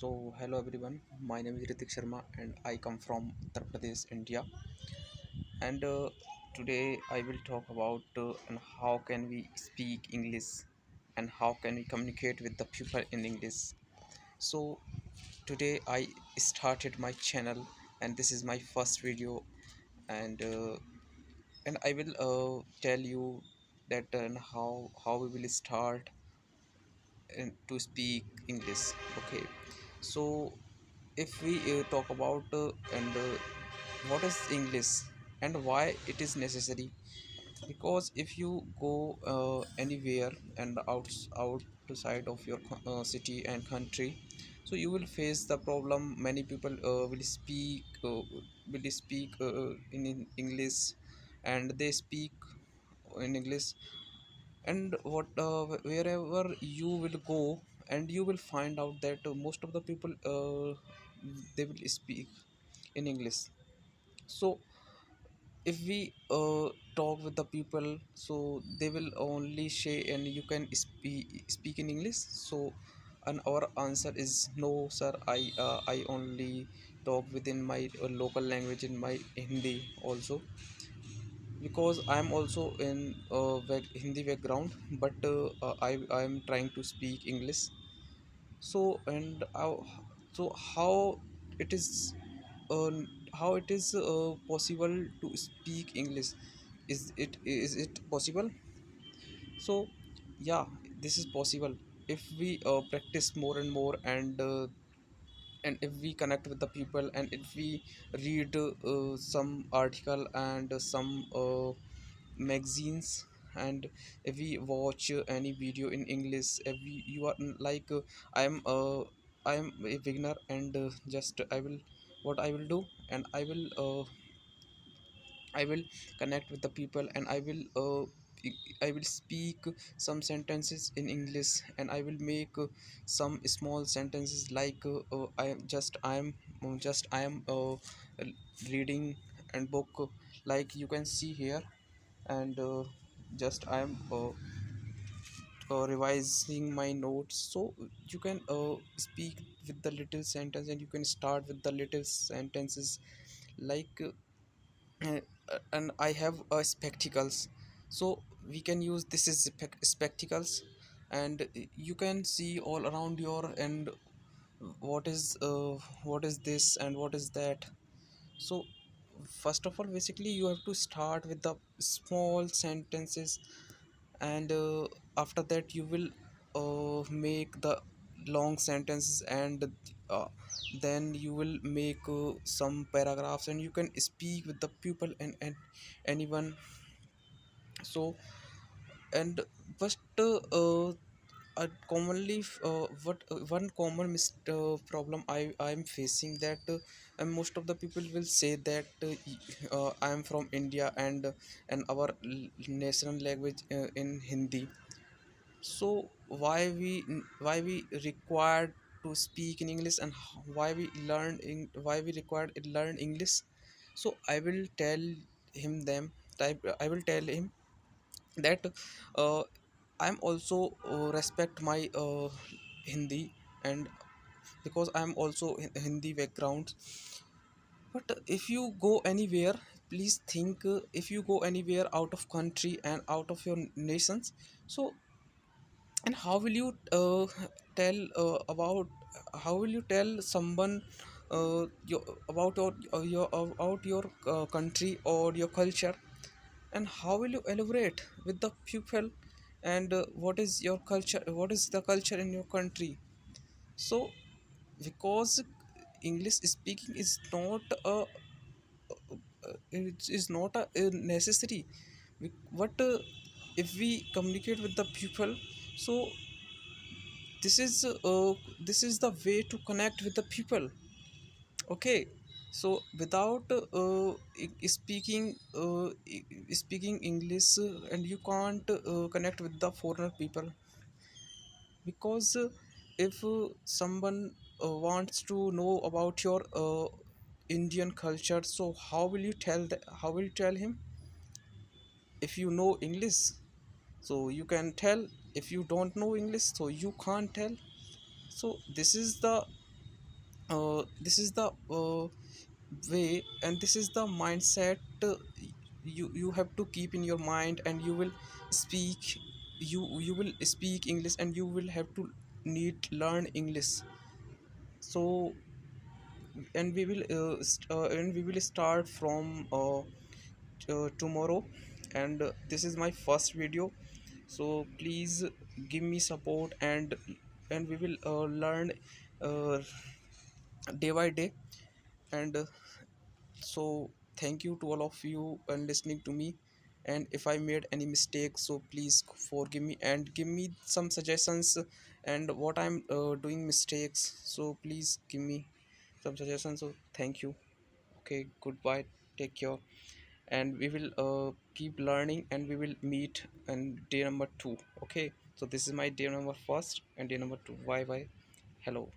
Hello everyone. My name is Ritik Sharma and I come from Uttar Pradesh, India. And today I will talk about and how can we speak English and how can we communicate with the people in English. So today I started my channel and this is my first video, and I will tell you that how we will start to speak English. Okay, so if we talk about and what is English and why it is necessary, because if you go anywhere and outside of your city and country, so you will face the problem. Many people will speak in English, and they speak in English, and wherever you will go, and you will find out that most of the people they will speak in English. So if we talk with the people, so they will only say and you can speak in English. So and our answer is no sir, I only talk within my local language, in my Hindi also, because I am also in Hindi background, but I am trying to speak English. So and how it is uh, how it is possible to speak English? Is it possible? So yeah, this is possible if we practice more and more, and if we connect with the people, and if we read some article and some magazines, and if we watch any video in English, if you are like I am a beginner, and just I will what I will do, and I will connect with the people, and I will speak some sentences in English, and I will make some small sentences like I am reading and book, like you can see here, and just I am revising my notes. So you can speak with the little sentence, and you can start with the little sentences, like uh, and I have spectacles, so we can use this is spectacles, and you can see all around your, and what is this and what is that. So first of all, basically you have to start with the small sentences, and after that you will make the long sentences, and uh, then you will make some paragraphs, and you can speak with the people, and anyone. So and first commonly what one common problem I am facing, that and most of the people will say that I am from India, and our national language in Hindi. So why we required to speak in English, and why we required to learn English. So I will tell him them I will tell him that uh, I'm also respect my Hindi, and because I'm also Hindi background. But if you go anywhere, please think, if you go anywhere out of country and out of your nations, so and how will you tell about how will you tell someone about your country or your culture, and how will you elaborate with the people, and what is your culture, what is the culture in your country. So because English speaking is not it is not a necessary. But if we communicate with the people, so this is the way to connect with the people. Okay, so without speaking English, and you can't connect with the foreigner people, because if someone wants to know about your Indian culture, so how will you tell him if you know English? So you can tell. If you don't know English, so you can't tell. So this is the This is the way, and this is the mindset you have to keep in your mind, and you will speak, you will speak English, and you will have to need learn English. So, and we will start from tomorrow, and this is my first video. So please give me support, and we will learn uh, day by day. And so thank you to all of you and listening to me. And if I made any mistakes, so please forgive me and give me some suggestions, and what I'm doing mistakes, so please give me some suggestions. So thank you. Okay, goodbye, take care, and we will keep learning, and we will meet on day number 2. Okay, so this is my day number first and day number 2. Bye bye. Hello.